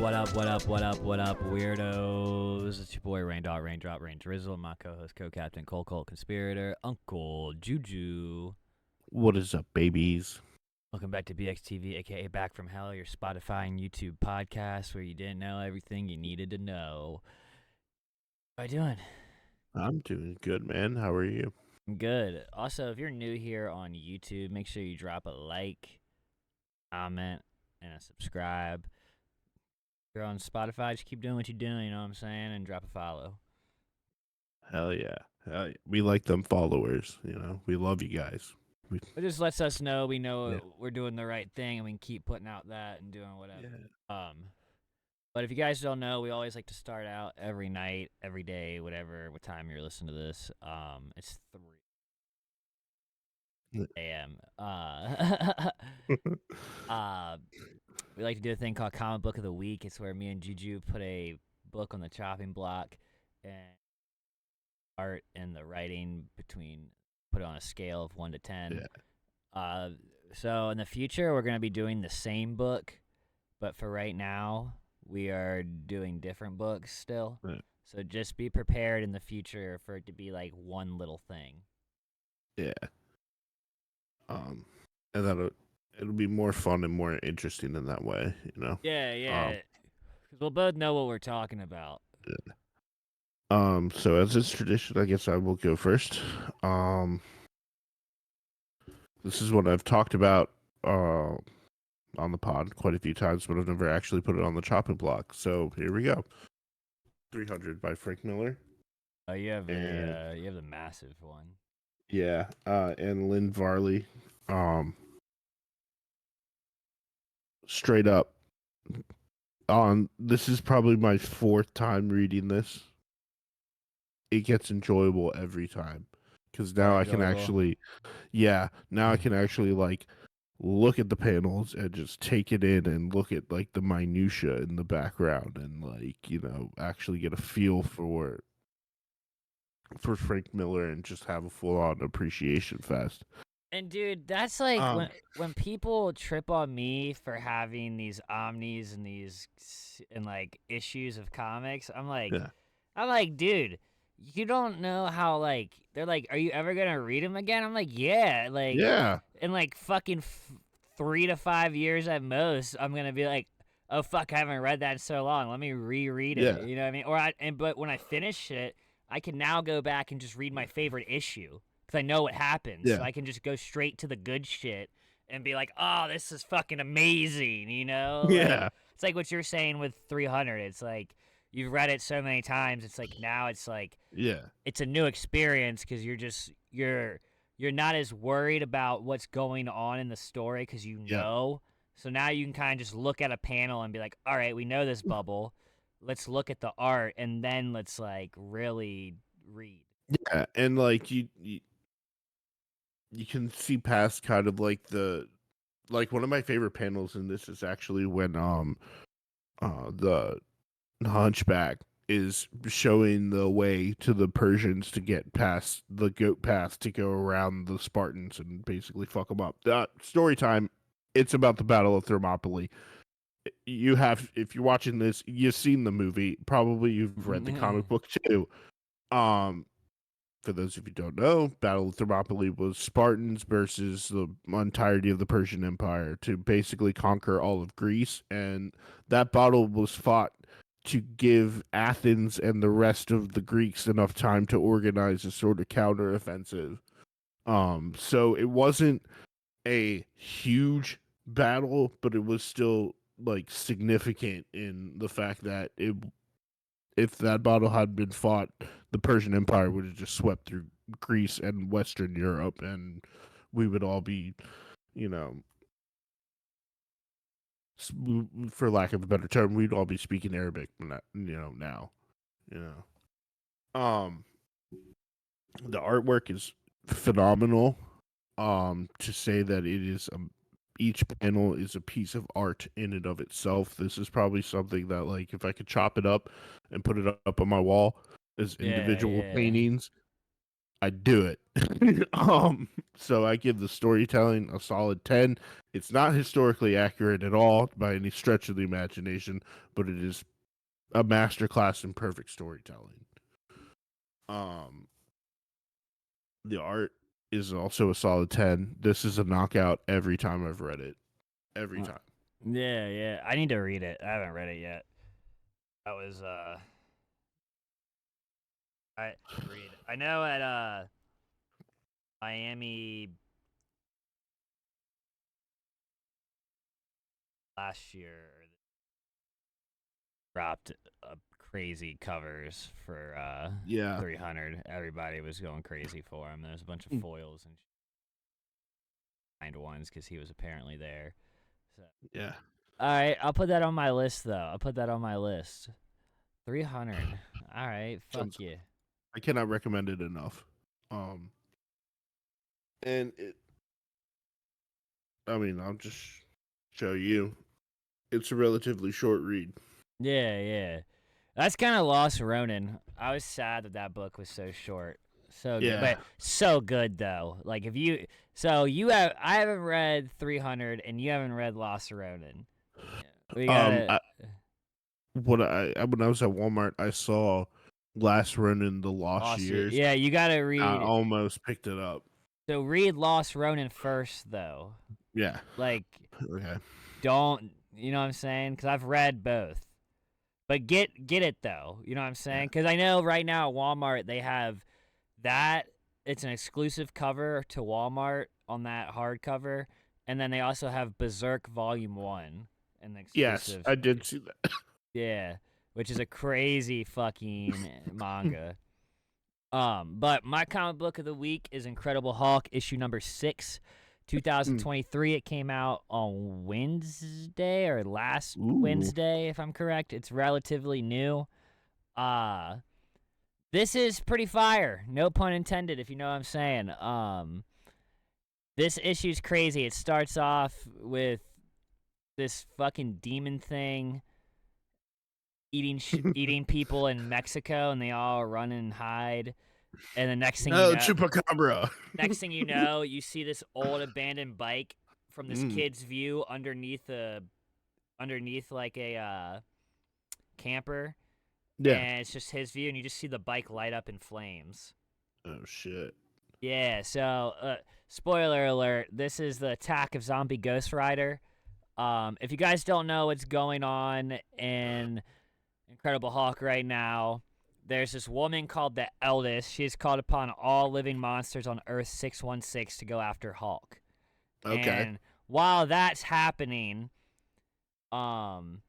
What up, weirdos? It's your boy Rain Drizzle, my co-host, co-captain, Cult Conspirator, Uncle Juju. What is up, babies? Welcome back to BXTV, aka Back from Hell, your Spotify and YouTube podcast where you didn't know everything you needed to know. How you doing? I'm doing good, man. How are you? Good. Also, if you're new here on YouTube, make sure you drop a like, comment, and a subscribe. If you're on Spotify, just keep doing what you're doing, you know what I'm saying, and drop a follow. Hell yeah. Hell yeah. We like them followers, We love you guys. It just lets us know we know Yeah. we're doing the right thing and we can keep putting out that and doing whatever. Yeah. But if you guys don't know, we always like to start out every night, every day, what time you're listening to this. It's 3 a.m. We like to do a thing called Comic Book of the Week. It's where me and Juju put a book on the chopping block and art and the writing put it on a scale of 1 to 10. Yeah. So in the future, we're going to be doing the same book, but for right now, we are doing different books still. Right. So just be prepared in the future for it to be like one little thing. Yeah. And it'll be more fun and more interesting in that way, Yeah. Because we'll both know what we're talking about. Yeah. So as is tradition, I guess I will go first. This is what I've talked about on the pod quite a few times, but I've never actually put it on the chopping block. So here we go. 300 by Frank Miller. Oh, you have the massive one. Yeah, and Lynn Varley. Straight up. This is probably my 4th time reading this. It gets enjoyable every time. Because now I can actually like look at the panels and just take it in and look at like the minutia in the background and like, actually get a feel for Frank Miller and just have a full on appreciation fest. And dude, that's like when people trip on me for having these omnis and like issues of comics. I'm like, dude, you don't know how like they're like, are you ever gonna read them again? I'm like, yeah, like in like fucking 3 to 5 years at most, I'm gonna be like, oh fuck, I haven't read that in so long. Let me reread it. You know what I mean? But when I finish it, I can now go back and just read my favorite issue because I know what happens. Yeah. So I can just go straight to the good shit and be like, oh, this is fucking amazing, Yeah. Like, it's like what you're saying with 300. It's like you've read it so many times. It's like now it's like it's a new experience because you're not as worried about what's going on in the story because you know. So now you can kind of just look at a panel and be like, all right, we know this bubble. Let's look at the art and then let's like really read. Yeah, and like you can see past kind of like one of my favorite panels in this is actually when the Hunchback is showing the way to the Persians to get past the goat path to go around the Spartans and basically fuck them up. Story time. It's about the Battle of Thermopylae. If you're watching this, you've seen the movie. Probably you've read the comic book too. For those of you who don't know, Battle of Thermopylae was Spartans versus the entirety of the Persian Empire to basically conquer all of Greece, and that battle was fought to give Athens and the rest of the Greeks enough time to organize a sort of counteroffensive. So it wasn't a huge battle, but it was still like significant in the fact that if that battle had been fought, the Persian Empire would have just swept through Greece and Western Europe, and we would all be, for lack of a better term, we'd all be speaking Arabic, now. The artwork is phenomenal. To say that it is each panel is a piece of art in and of itself. This is probably something that, like, if I could chop it up and put it up on my wall as individual paintings, I'd do it. So I give the storytelling a solid 10. It's not historically accurate at all by any stretch of the imagination, but it is a masterclass in perfect storytelling. The art is also a solid 10. This is a knockout every time I've read it. Every time. Yeah. I need to read it. I haven't read it yet. That was I know at Miami last year dropped crazy covers for 300. Everybody was going crazy for him. There's a bunch of foils and signed ones because he was apparently there. So. Yeah. All right, I'll put that on my list though. I'll put that on my list. 300. All right, fuck you. I cannot recommend it enough. And I'll just show you. It's a relatively short read. Yeah. That's kind of lost Ronin. I was sad that book was so short. So good, but so good though. Like I haven't read 300 and you haven't read Lost Ronin. We got when I was at Walmart, I saw Last Ronin: The Lost Years. Yeah, you got to read. I almost picked it up. So read Lost Ronin first though. Yeah. Like okay. Don't, you know what I'm saying? Cuz I've read both. But get it though. You know what I'm saying? Cuz I know right now at Walmart they have that. It's an exclusive cover to Walmart on that hardcover, and then they also have Berserk Volume 1 and the exclusive. Yes, I did see that. Yeah, which is a crazy fucking manga. But my comic book of the week is Incredible Hulk issue number 6, 2023. It came out on Wednesday or last Wednesday, if I'm correct. It's relatively new. This is pretty fire. No pun intended, if you know what I'm saying. This issue's crazy. It starts off with this fucking demon thing eating people in Mexico, and they all run and hide. And the next thing Chupacabra. Next thing you know, you see this old abandoned bike from this kid's view underneath like a camper. Yeah. And it's just his view, and you just see the bike light up in flames. Oh, shit. Yeah, so, spoiler alert, this is the attack of zombie Ghost Rider. If you guys don't know what's going on in Incredible Hulk right now, there's this woman called the Eldest. She has called upon all living monsters on Earth 616 to go after Hulk. Okay. And while that's happening, Hulk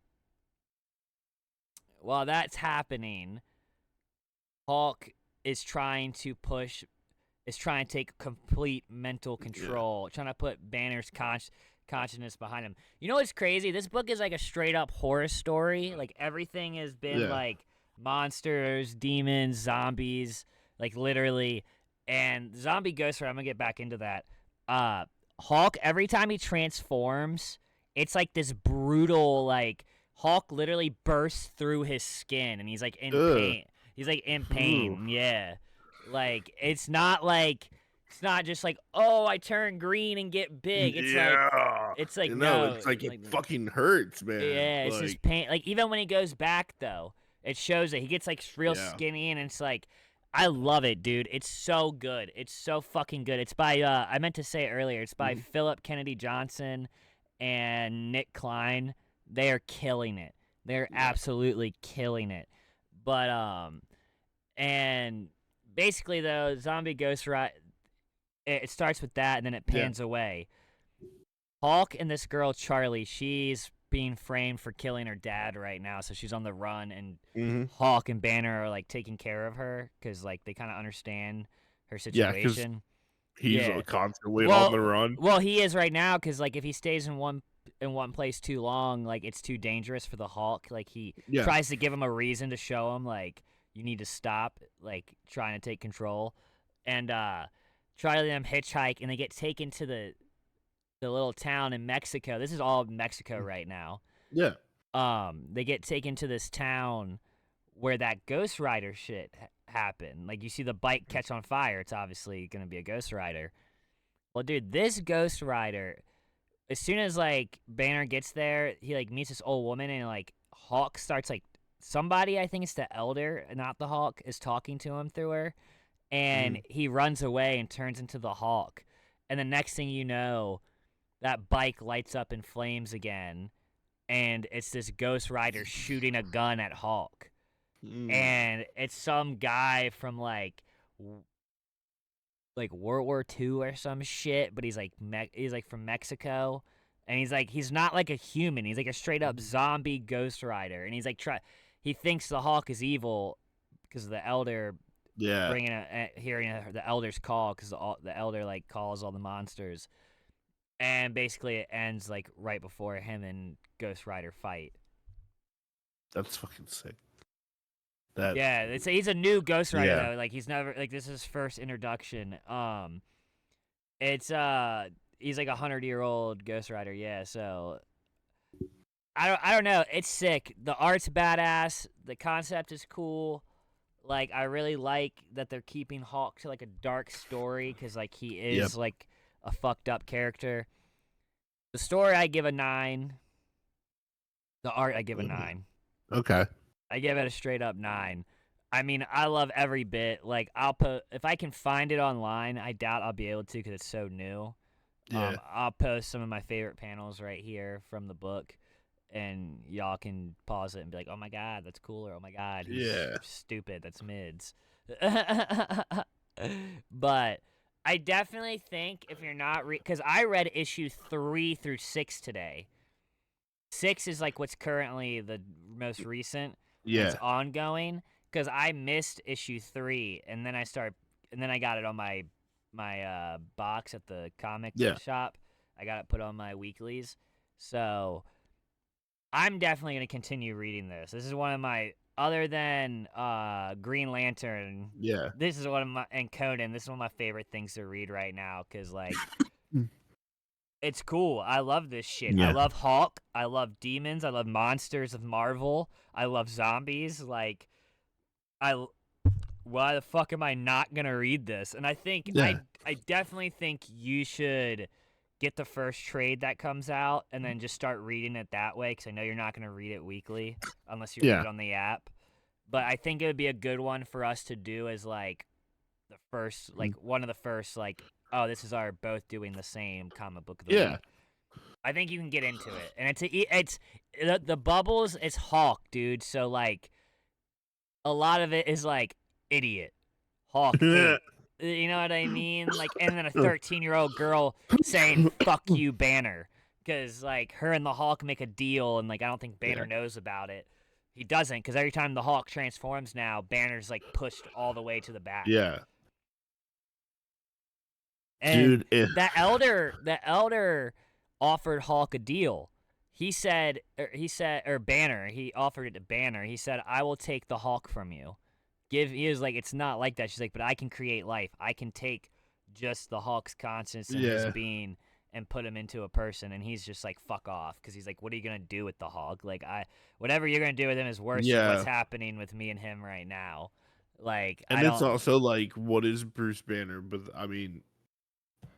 is trying to take complete mental control, trying to put Banner's consciousness behind him. You know what's crazy? This book is like a straight up horror story. Like everything has been like monsters, demons, zombies, like literally. And Zombie Ghost Rider, I'm gonna get back into that. Hulk, every time he transforms, it's like this brutal, like Hulk literally bursts through his skin, and he's like in pain. He's like in pain. Yeah, like it's not just like, oh, I turn green and get big. It's like no, it's like it fucking hurts, man. Yeah, it's just pain. Like even when he goes back though, it shows that he gets like real skinny, and it's like, I love it, dude. It's so good. It's so fucking good. It's by I meant to say it earlier. It's by Philip Kennedy Johnson and Nick Klein. They are killing it. They're absolutely killing it. But and basically though, Zombie Ghost Rider, it starts with that, and then it pans away. Hulk and this girl Charlie, she's being framed for killing her dad right now, so she's on the run, and Hulk and Banner are like taking care of her because like they kind of understand her situation. Yeah, he's constantly on the run. Well, he is right now because like if he stays in one place too long, like it's too dangerous for the Hulk. Like he tries to give him a reason to show him like you need to stop like trying to take control, and Charlie and them hitchhike, and they get taken to the little town in Mexico. This is all Mexico right now. Yeah. They get taken to this town where that Ghost Rider shit happen. Like you see the bike catch on fire, it's obviously going to be a Ghost Rider. Well, dude, this Ghost Rider, as soon as like Banner gets there, he like meets this old woman, and like Hawk starts like somebody, I think it's the Elder, not the Hawk, is talking to him through her, and he runs away and turns into the Hawk. And the next thing you know, that bike lights up in flames again, and it's this Ghost Rider shooting a gun at Hawk. And it's some guy from like World War II or some shit, but he's like from Mexico, and he's not like a human. He's like a straight up zombie Ghost Rider, and he's like he thinks the Hawk is evil because of the Elder hearing the Elder's call, because the Elder like calls all the monsters, and basically it ends like right before him and Ghost Rider fight. That's fucking sick. He's a new Ghost Rider though. Like he's never like this is his first introduction. It's he's like 100-year-old Ghost Rider. Yeah, so I don't know. It's sick. The art's badass. The concept is cool. Like I really like that they're keeping Hawk to like a dark story, because like he is like a fucked up character. The story I give a 9. The art I give a 9. Okay. I give it a straight up 9. I mean, I love every bit. Like, I'll put, if I can find it online, I doubt I'll be able to because it's so new. Yeah. I'll post some of my favorite panels right here from the book, and y'all can pause it and be like, oh my God, that's cool, or oh my God, he's stupid, that's mids. But I definitely think if you're not, because I read issue 3 through 6 today. 6 is like what's currently the most recent. It's ongoing, because I missed issue 3, and then I got it on my box at the comic shop. I got it put on my weeklies, so I'm definitely gonna continue reading this. This is one of my, other than Green Lantern. Yeah. This is one of my, and Conan. This is one of my favorite things to read right now, because like. It's cool. I love this shit. Yeah. I love Hawk. I love demons. I love monsters of Marvel. I love zombies. Like, why the fuck am I not gonna read this? And I think I definitely think you should get the first trade that comes out and then just start reading it that way, because I know you're not gonna read it weekly unless you read it on the app. But I think it would be a good one for us to do as like the first, like one of the first, like, oh, this is our both doing the same comic book of the week. I think you can get into it. And it's the bubbles is Hawk, dude. So like a lot of it is like idiot. Hawk. You know what I mean? Like, and then a 13-year-old girl saying fuck you, Banner. Because like her and the Hawk make a deal, and like I don't think Banner knows about it. He doesn't, because every time the Hawk transforms now, Banner's like pushed all the way to the back. Yeah. And dude, the elder offered Hawk a deal. He said, or Banner, he offered it to Banner. He said, I will take the Hawk from you. He was like, it's not like that. She's like, but I can create life. I can take just the Hawk's conscience and his being and put him into a person. And he's just like, fuck off. Because he's like, what are you going to do with the Hawk? Like, whatever you're going to do with him is worse than what's happening with me and him right now. Like, and it's also like, what is Bruce Banner? But I mean,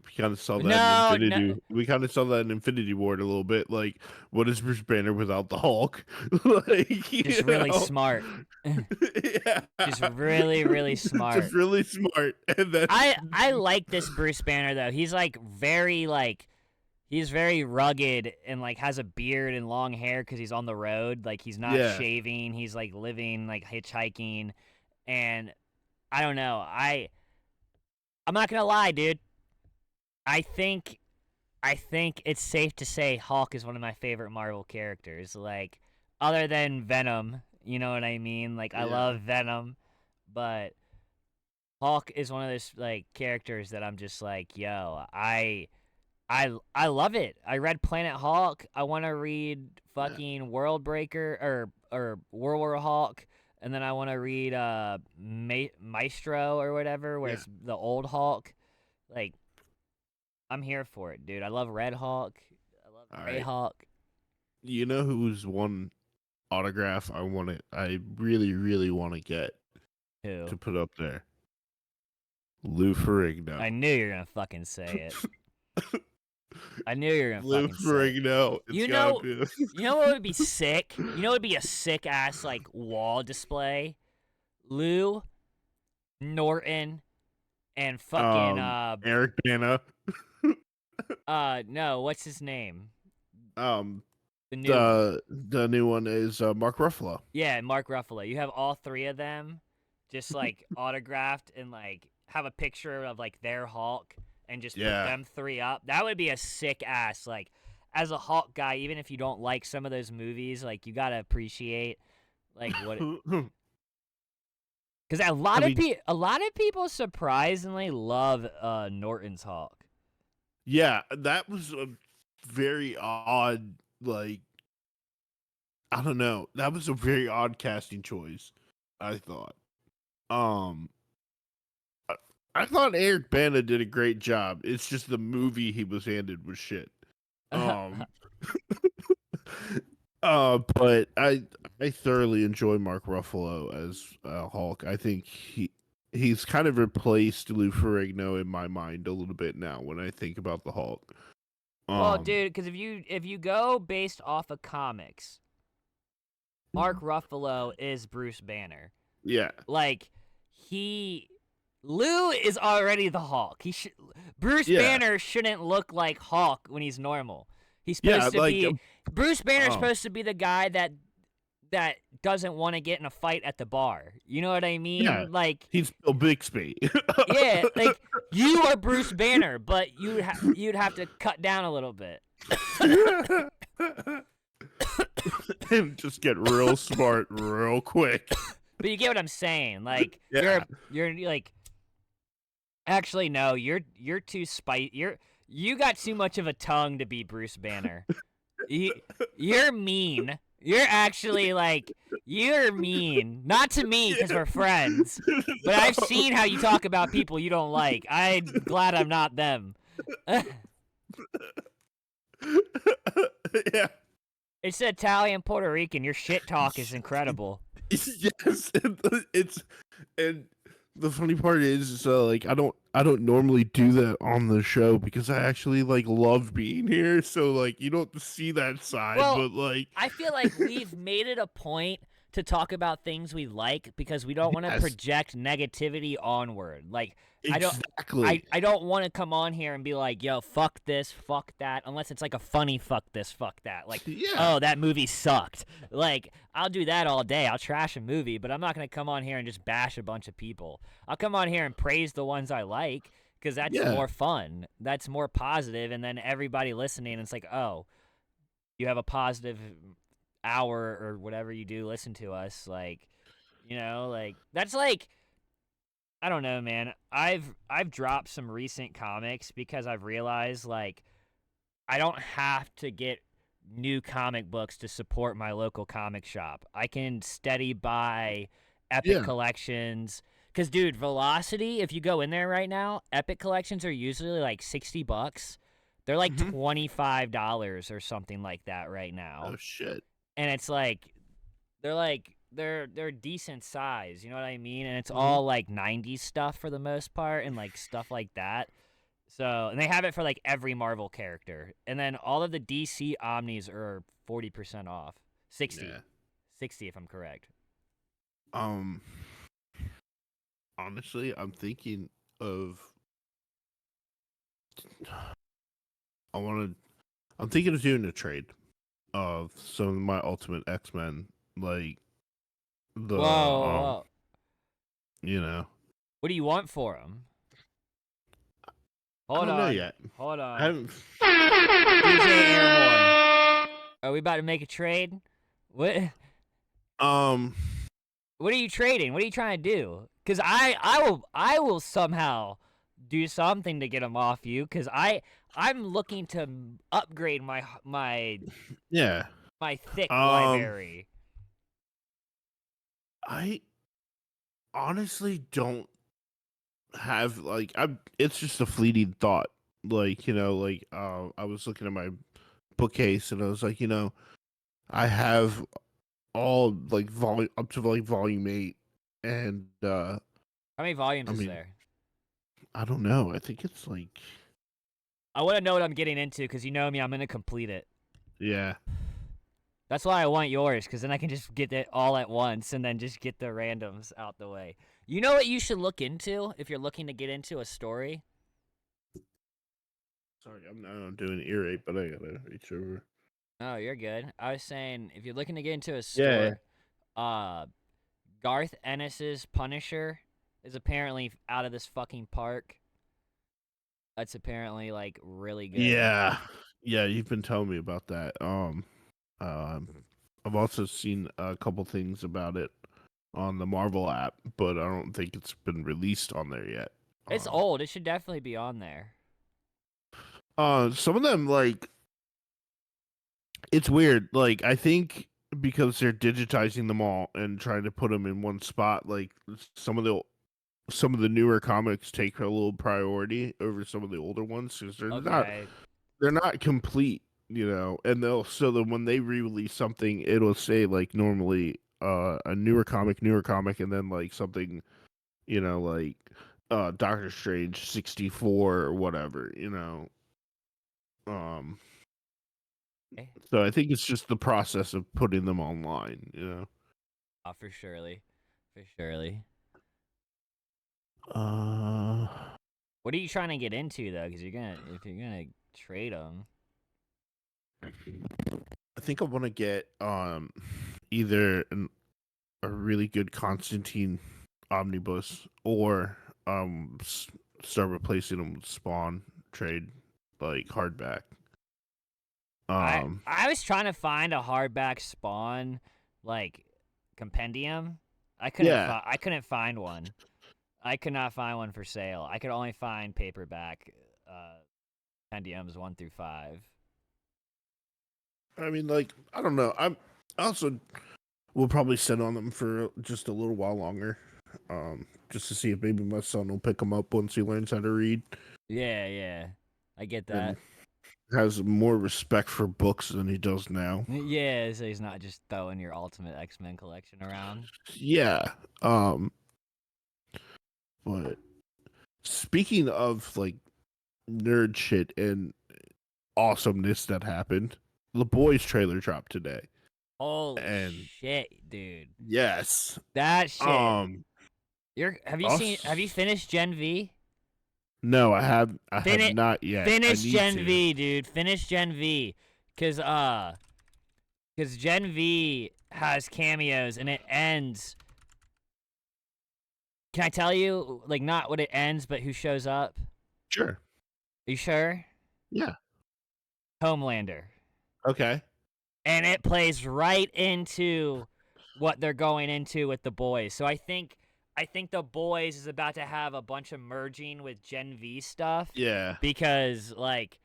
we kind of saw that in Infinity. We kind of saw that in Infinity War a little bit. Like, what is Bruce Banner without the Hulk? Like, just really smart. Just really, really smart. Just really smart. And then I like this Bruce Banner though. He's like he's very rugged and like has a beard and long hair because he's on the road. Like he's not shaving. He's like living like hitchhiking, and I don't know. I'm not gonna lie, dude. I think it's safe to say Hawk is one of my favorite Marvel characters. Like, other than Venom, you know what I mean? Like, I love Venom, but Hawk is one of those like characters that I'm just like, yo, I love it. I read Planet Hawk. I want to read fucking World Breaker or World War Hawk, and then I want to read Maestro or whatever, where it's the old Hawk. Like, I'm here for it, dude. I love Red Hawk. I love Grey Hawk. You know who's one autograph I really, really want to get? Who? to put up there. Lou Ferrigno. I knew you were gonna fucking say it. I knew you were gonna Lou fucking say it. Ferrigno. It's gotta be. You know what would be sick? You know what would be a sick ass like wall display? Lou, Norton, and fucking Eric Bana. no, what's his name? Um, The new one. the new one is Mark Ruffalo. Yeah, Mark Ruffalo. You have all three of them just like autographed and like have a picture of like their Hulk and just put them three up. That would be a sick ass like as a Hulk guy, even if you don't like some of those movies, like you gotta appreciate like what because a lot of people surprisingly love Norton's Hulk. Yeah, that was a very odd, like, I don't know. That was a very odd casting choice, I thought. I thought Eric Bana did a great job. It's just the movie he was handed was shit. But I thoroughly enjoy Mark Ruffalo as Hulk. I think he's kind of replaced Lou Ferrigno in my mind a little bit now when I think about the Hulk. Well, dude, because if you go based off of comics, Mark Ruffalo is Bruce Banner. Yeah, like Lou is already the Hulk. Bruce Banner shouldn't look like Hulk when he's normal. He's supposed to be Bruce Banner's supposed to be the guy that doesn't want to get in a fight at the bar. You know what I mean? Yeah, like he's Bill Bixby. Yeah, like you are Bruce Banner, but you'd have to cut down a little bit. And just get real smart real quick. But you get what I'm saying? Like you're like actually no, you're too you got too much of a tongue to be Bruce Banner. You're mean. You're actually like you're mean. Not to me because we're friends, but I've seen how you talk about people you don't like. I'm glad I'm not them. Yeah. It's Italian Puerto Rican. Your shit talk is incredible. Yes, and the funny part is, like I don't normally do that on the show because I actually like love being here. So like you don't see that side, but like I feel like we've made it a point to talk about things we like because we don't want to project negativity onward. Like exactly. I don't want to come on here and be like, yo, fuck this, fuck that, unless it's like a funny fuck this, fuck that. Like, oh, that movie sucked. Like, I'll do that all day. I'll trash a movie, but I'm not going to come on here and just bash a bunch of people. I'll come on here and praise the ones I like because that's more fun. That's more positive, and then everybody listening, it's like, oh, you have a positive hour or whatever you do, listen to us. Like, you know, like, that's like, I don't know, man. I've dropped some recent comics because I've realized like I don't have to get new comic books to support my local comic shop. I can steady buy Epic Collections. Cause dude, Velocity, if you go in there right now, Epic Collections are usually like $60. They're like $25 or something like that right now. Oh shit. And it's like they're decent size, you know what I mean? And it's all like 90s stuff for the most part and like stuff like that. So, and they have it for like every Marvel character. And then all of the DC Omnis are 40% off. 60. Yeah. 60 if I'm correct. Honestly, I'm thinking of I'm thinking of doing a trade of some of my Ultimate X-Men, like the whoa. You know. What do you want for them? I don't know yet. Hold on. I haven't... DJ Airborne. Are we about to make a trade? What? What are you trading? What are you trying to do? Because I will somehow do something to get them off you. Because I'm looking to upgrade my my thick library. I honestly don't have like it's just a fleeting thought. Like, you know, like I was looking at my bookcase and I was like, you know, I have all like volume up to like volume 8 And How many volumes I is mean, there? I don't know. I think it's like, I want to know what I'm getting into because you know me, I'm gonna complete it. yeah. That's why I want yours, because then I can just get it all at once and then just get the randoms out the way. You know what you should look into if you're looking to get into a story? Sorry, I'm not doing ear rape, but I gotta reach over. Oh, you're good. I was saying if you're looking to get into a Yeah. store, uh, Garth Ennis's Punisher is apparently out of this fucking park. That's apparently like really good. Yeah. Yeah, you've been telling me about that. I've also seen a couple things about it on the Marvel app, but I don't think it's been released on there yet. It's old. It should definitely be on there. Some of them like it's weird. Like I think because they're digitizing them all and trying to put them in one spot, like some of the newer comics take a little priority over some of the older ones because Okay. they're not complete, you know. And they'll so that when they re-release something, it'll say like normally a newer comic, and then like something, you know, like Doctor Strange 64 or whatever, you know. Um, so I think it's just the process of putting them online, you know. Oh, for surely. For surely. Uh, What are you trying to get into though? Because if you're gonna trade them, I think I want to get either a really good Constantine omnibus or start replacing them with Spawn trade like hardback. I was trying to find a hardback Spawn like compendium. Yeah, I couldn't find one. I could not find one for sale. I could only find paperback compendiums 1 through 5. I mean, like I don't know. I also will probably sit on them for just a little while longer, just to see if maybe my son will pick them up once he learns how to read Yeah, yeah, I get and that. has more respect for books than he does now. Yeah, so he's not just throwing your Ultimate X-Men collection around. Yeah. But speaking of like nerd shit and awesomeness that happened, the boys trailer dropped today. Holy And shit, dude! yes. That shit. Um Have you us finished Gen V? no, I have Finish not yet. I finish need Gen to. V, dude. Finish Gen V. Cause Gen V has cameos and it ends. Can I tell you like not what it ends, but who shows up? Sure. Are you sure? Yeah. Homelander. Okay. And it plays right into what they're going into with the boys. So I think the boys is about to have a bunch of merging with Gen V stuff Yeah. because like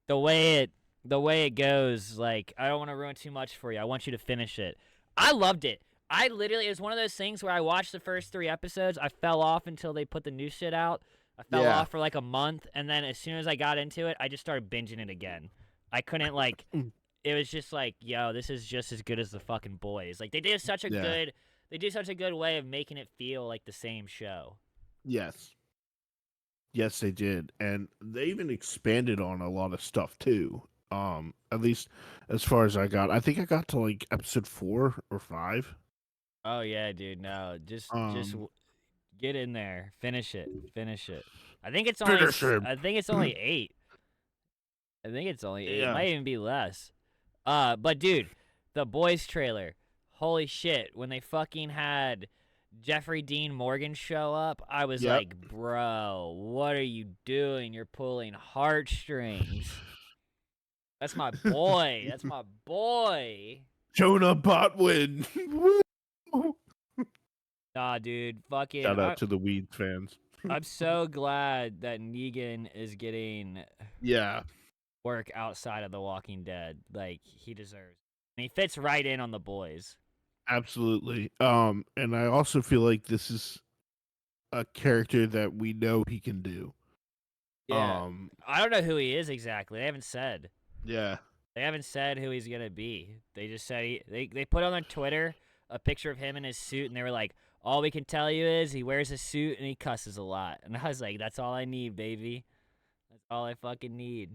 the way it goes, like I don't want to ruin too much for you. I want you to finish it. I loved it. I literally it was one of those things where I watched the first 3 episodes. I fell off until they put the new shit out. I fell Yeah. off for like a month and then as soon as I got into it, I just started binging it again. I couldn't like Mm. it was just like, yo, this is just as good as the fucking boys. Like Yeah. they do such a good way of making it feel like the same show. Yes. Yes, they did. And they even expanded on a lot of stuff too. At least as far as I got. I think I got to like episode 4 or 5. Oh yeah, dude. No, Um get in there, finish it, finish it. I think it's only finish him. I think it's only 8. I think it's only 8. It Yeah. might even be less. But dude, the boys trailer. Holy shit! When they fucking had Jeffrey Dean Morgan show up, I was Yep. like, bro, what are you doing? You're pulling heartstrings. That's my boy. That's my boy. Jonah Botwin. Nah, dude, fucking. Shout out to the Weeds fans. I'm so glad that Negan is getting Yeah, work outside of The Walking Dead. Like he deserves. And he fits right in on the boys. absolutely. And I also feel like this is a character that we know he can do. Yeah, I don't know who he is exactly. They haven't said. Yeah. They haven't said who he's gonna be. They just said they put on their Twitter a picture of him in his suit, and they were like, all we can tell you is he wears a suit and he cusses a lot. And I was like, that's all I need, baby. That's all I fucking need.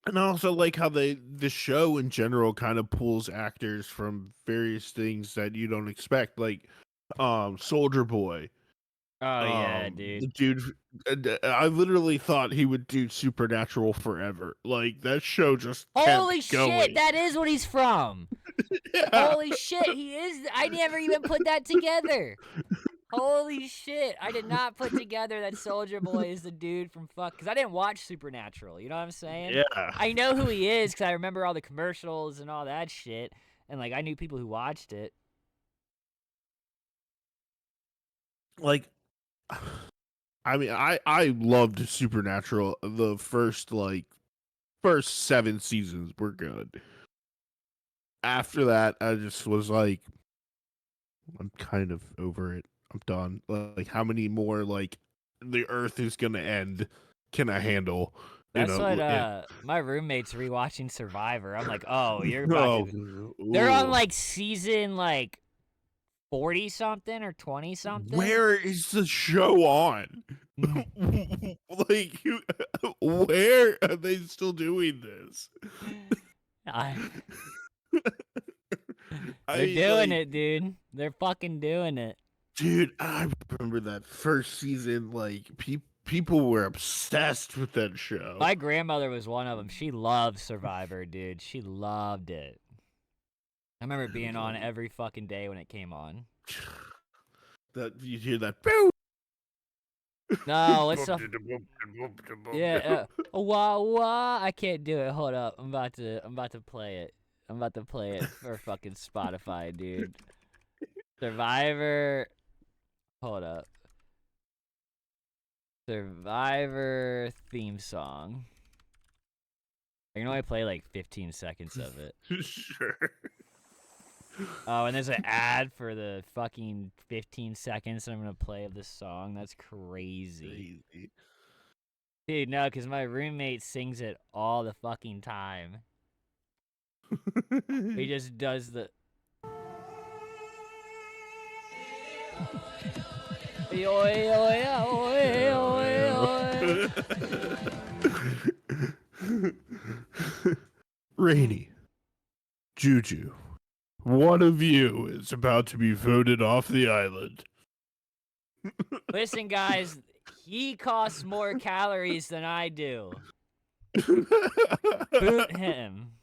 And I also like how the show in general kind of pulls actors from various things that you don't expect, like Soldier Boy. Oh yeah, dude. The dude, I literally thought he would do Supernatural forever. Like that show just Holy kept shit, going. that is what he's from. Yeah. Holy shit, he is. I never even put that together. Holy shit, I did not put together that Soldier Boy is the dude from because I didn't watch Supernatural, you know what I'm saying? Yeah. I know who he is because I remember all the commercials and all that shit, and like I knew people who watched it. Like, I mean, I loved Supernatural. The first 7 seasons were good. After that, I just was like, I'm kind of over it. I'm done. Like, how many more the Earth is gonna end can I handle? That's what my roommate's rewatching Survivor. I'm like, oh, you're about Oh, to. They're on like season 40 something or 20 something. Where is the show on? Like, where are they still doing this? They're doing it, dude. They're fucking doing it. Dude, I remember that first season. Like, people were obsessed with that show. My grandmother was one of them. She loved Survivor, dude. She loved it. I remember being on every fucking day when it came on. That you hear that? Boo! No, what's up? Yeah, wah wah. I can't do it. Hold up. I'm about to play it. I'm about to play it for fucking Spotify, dude. Survivor. Hold up. Survivor theme song. I can only play like 15 seconds of it. Sure. Oh, and there's an ad for the fucking 15 seconds I'm gonna play of this song. That's crazy. Dude, no, because my roommate sings it all the fucking time. He just does the... Rainy. Juju. One of you is about to be voted off the island. Listen, guys, he costs more calories than I do. Boot him.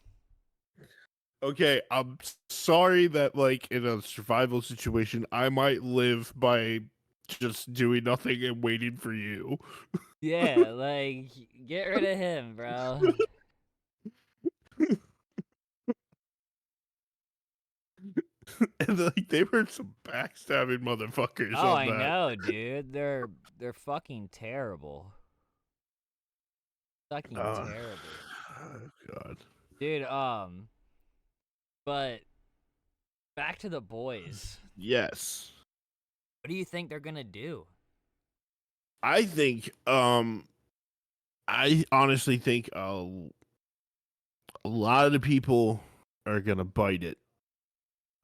Okay, I'm sorry that, in a survival situation, I might live by just doing nothing and waiting for you. Yeah, get rid of him, bro. And they were some backstabbing motherfuckers. Oh, on I that. know, dude. They're fucking terrible. Fucking terrible. Oh God, dude. But back to the boys. Yes. What do you think they're gonna do? I think. I honestly think a lot of the people are gonna bite it.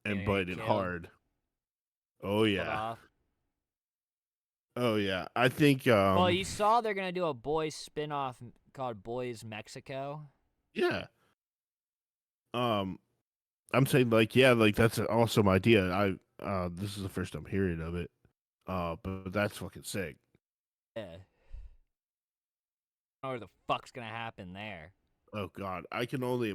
And bite it hard. Oh yeah. Oh yeah. I think well, you saw they're gonna do a boys spin-off called Boys Mexico. Yeah. I'm saying that's an awesome idea. This is the first I'm hearing of it. But that's fucking sick. Yeah. I don't know what the fuck's gonna happen there. Oh God. I can only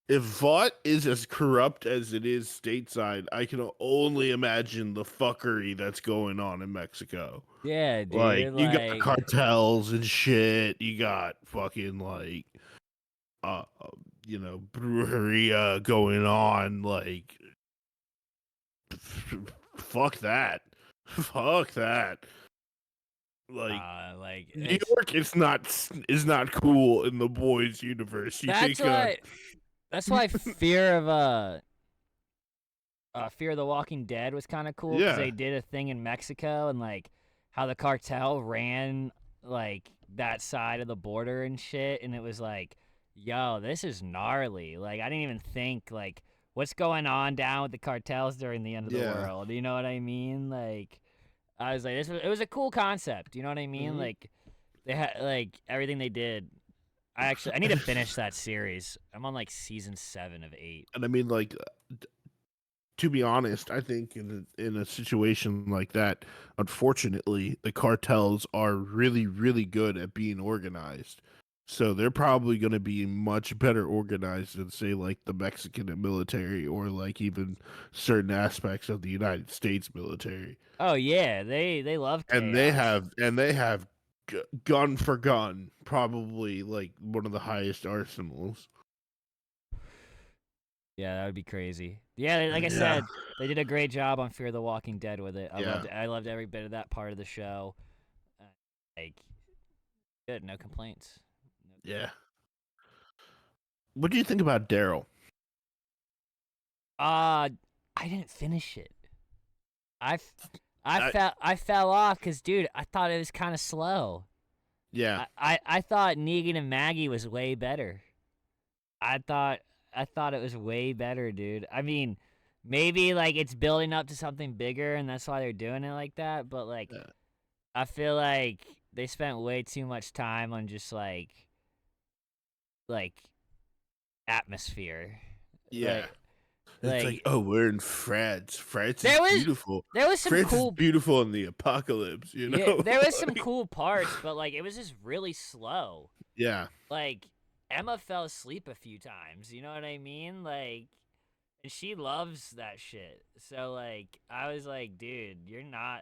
if VOT is as corrupt as it is stateside, I can only imagine the fuckery that's going on in Mexico. Yeah, dude. You got cartels and shit. You got fucking brujeria going on. Fuck that. Fuck that. New York is not cool in the boys universe. That's why Fear of the Walking Dead was kind of cool because they did a thing in Mexico and how the cartel ran that side of the border and shit, and it was yo, this is gnarly. I didn't even think what's going on down with the cartels during the end of the Yeah. world. You know what I mean? Like, I was like, it was a cool concept. You know what I mean? Like, they had like everything they did. I need to finish that series. I'm on like season 7 of 8. And I mean, like, to be honest, I think in a situation like that, unfortunately, the cartels are really, really good at being organized. So they're probably going to be much better organized than, say, like the Mexican military or like even certain aspects of the United States military. Oh yeah, they love And chaos. they have gun for gun, probably like one of the highest arsenals. Yeah, that would be crazy. Yeah, like I Yeah, said, they did a great job on Fear the Walking Dead with it. yeah, I loved every bit of that part of the show. Uh, like, good, no complaints. No yeah. What do you think about Daryl? I didn't finish it. I, f- I I fell off because, dude, I thought it was kind of slow. Yeah, I thought Negan and Maggie was way better. I thought I thought it was way better, dude. I mean, maybe like it's building up to something bigger and that's why they're doing it like that, but like yeah, I feel like they spent way too much time on just like atmosphere. yeah. Like It's like, like oh, we're in France. France is there was beautiful. there was some France is cool beautiful in the apocalypse, you yeah, know? there was some Like, cool parts, but like it was just really slow. yeah, Like Emma fell asleep a few times, you know what I mean? Like and she loves that shit. So like I was like, dude, you're not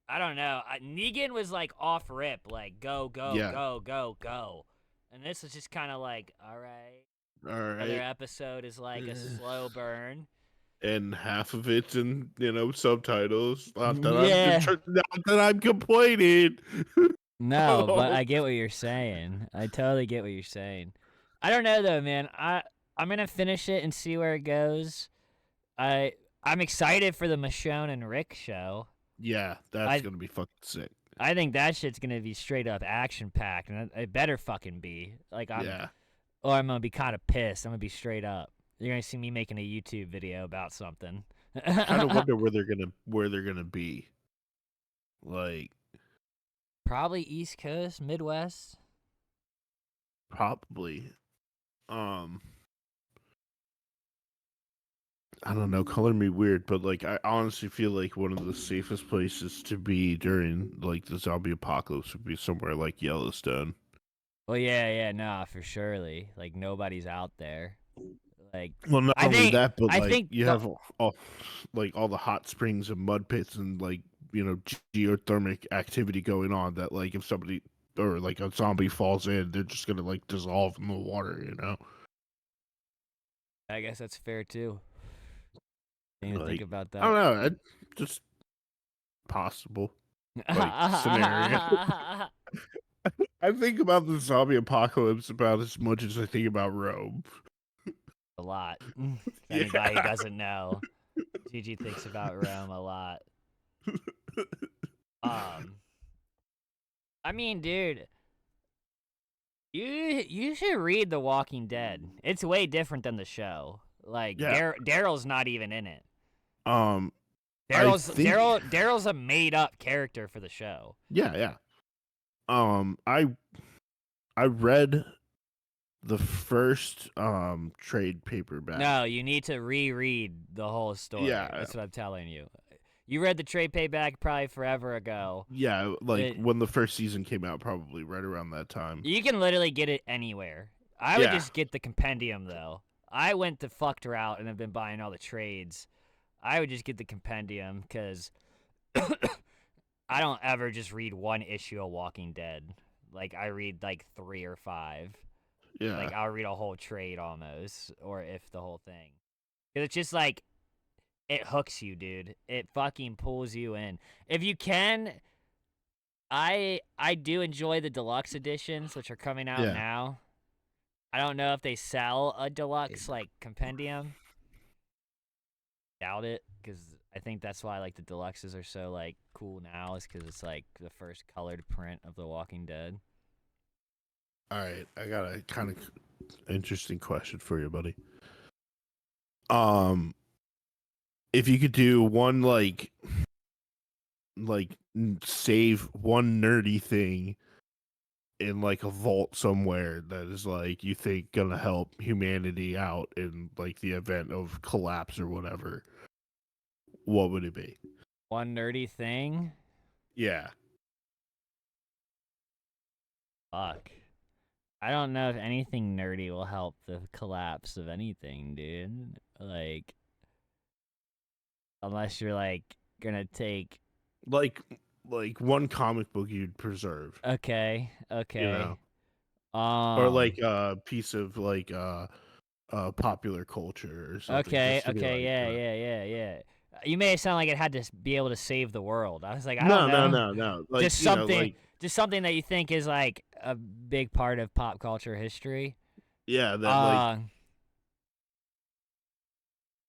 I don't know. Negan was like off rip, like go, go, yeah. go, go, go. And this was just kind of like, all right. All Another right. episode is like a slow burn. And half of it's in, subtitles. Yeah. Not that I'm complaining. No, but I get what you're saying. I totally get what you're saying. I don't know though, man. I'm gonna finish it and see where it goes. I I'm excited for the Michonne and Rick show. Yeah, that's I gonna be fucking sick. I think that shit's gonna be straight up action packed, and it better fucking be. Yeah. Or I'm gonna be kind of pissed. I'm gonna be straight up. You're gonna see me making a YouTube video about something. I kind of wonder where they're gonna be. Like, Probably East Coast, Midwest. probably. I don't know, color me weird, but like I honestly feel like one of the safest places to be during like the zombie apocalypse would be somewhere like Yellowstone. Well, yeah, no, for surely. Like nobody's out there. Like Well, not only that, but I like think you the have all the hot springs and mud pits and like geothermic activity going on that like if somebody or like a zombie falls in, they're just gonna like dissolve in the water, you know? I guess that's fair too. Didn't even think Like about I don't that. know, just possible like scenario. I think about the zombie apocalypse about as much as I think about Rome. A lot. If anybody Yeah. doesn't know, Gigi thinks about Rome a lot. Um, I mean, dude, you should read The Walking Dead. It's way different than the show. Like Yeah. Daryl's not even in it. Um I think Daryl's a made up character for the show. yeah. I read the first trade paperback. No, you need to reread the whole story. Yeah. That's what I'm telling you. You read the trade payback probably forever ago. Yeah, like when the first season came out, probably right around that time. You can literally get it anywhere. I would Yeah. just get the compendium though. I went the fucked route and have been buying all the trades. I would just get the compendium because I don't ever just read one issue of Walking Dead. Like I read like 3 or 5. Yeah. Like I'll read a whole trade almost, or if the whole thing. 'Cause it's just like it hooks you, dude. It fucking pulls you in. If you can, I do enjoy the deluxe editions, which are coming out Yeah. now. I don't know if they sell a deluxe like compendium. Doubt it, because I think that's why like the deluxes are so like cool now, is because it's like the first colored print of The Walking Dead. All right, I got a kind of interesting question for you, buddy. Um, if you could do one save one nerdy thing in like a vault somewhere that is like you think gonna help humanity out in like the event of collapse or whatever, what would it be? One nerdy thing? Yeah. Fuck. I don't know if anything nerdy will help the collapse of anything, dude. Like, unless you're like gonna take Like one comic book you'd preserve. Okay. You know. Or like Um. a piece of like popular culture or something, Okay. just to be Okay. like Yeah. You made it sound like it had to be able to save the world. I was like, I don't know. no. Like, Just you know, something. like, Just something that you think is like a big part of pop culture history. yeah, that like Uh.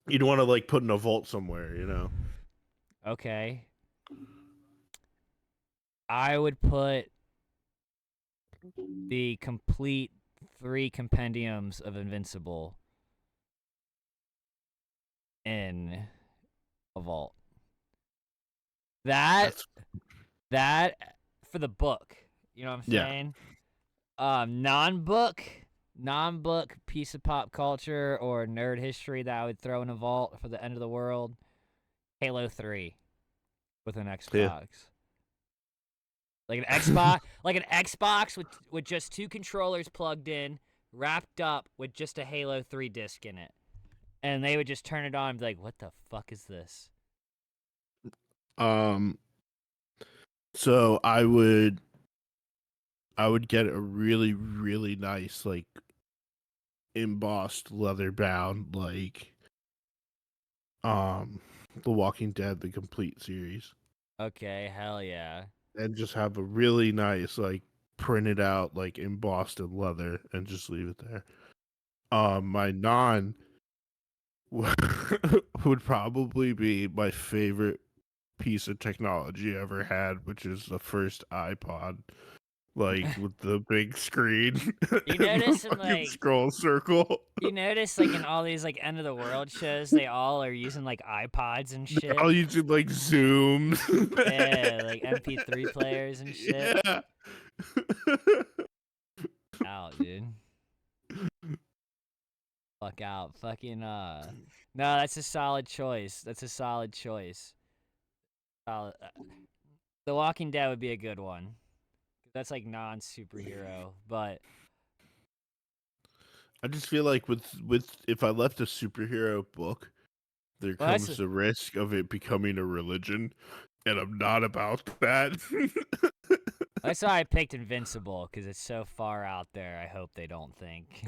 you'd want to like put in a vault somewhere, you know. Okay. I would put the complete 3 compendiums of Invincible in a vault. That That's that for the book. You know what I'm yeah. saying? Non-book piece of pop culture or nerd history that I would throw in a vault for the end of the world. Halo 3 with an Yeah. Xbox. Like an Xbox with just 2 controllers plugged in, wrapped up with just a Halo 3 disc in it. And they would just turn it on and be like, "What the fuck is this?" Um so I would get a really really nice like embossed leather bound like The Walking Dead the complete series, Okay, hell yeah. and just have a really nice like printed out like embossed in leather and just leave it there. My non would probably be my favorite piece of technology ever had, which is the first iPod, like with the big screen You and the notice in fucking like scroll circle. you notice like in all these like end of the world shows, they all are using like iPods and They're shit. all using like Zoom. Yeah, like MP3 players and shit. Yeah. Out, dude. Fuck out. Fucking No, that's a solid choice. That's a solid choice. Solid. The Walking Dead would be a good one. That's like non-superhero, but I just feel like with if I left a superhero book, there well, comes the risk of it becoming a religion, and I'm not about that. that's why I picked Invincible because it's so far out there. I hope they don't think.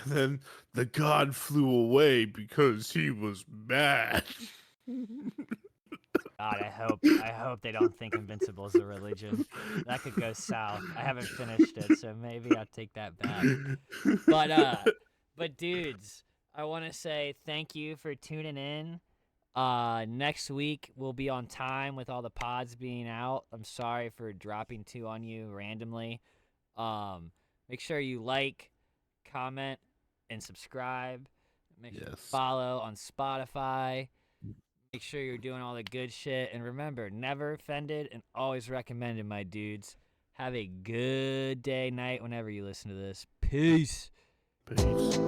And then the god flew away because he was mad. God, I hope they don't think Invincible is a religion. That could go south. I haven't finished it, so maybe I'll take that back. But dudes, I want to say thank you for tuning in. Next week we'll be on time with all the pods being out. I'm sorry for dropping 2 on you randomly. Make sure you like, comment, and subscribe. Make sure to Yes. follow on Spotify. Make sure you're doing all the good shit. And remember, never offended and always recommended, my dudes. Have a good day, night, whenever you listen to this. Peace. Peace.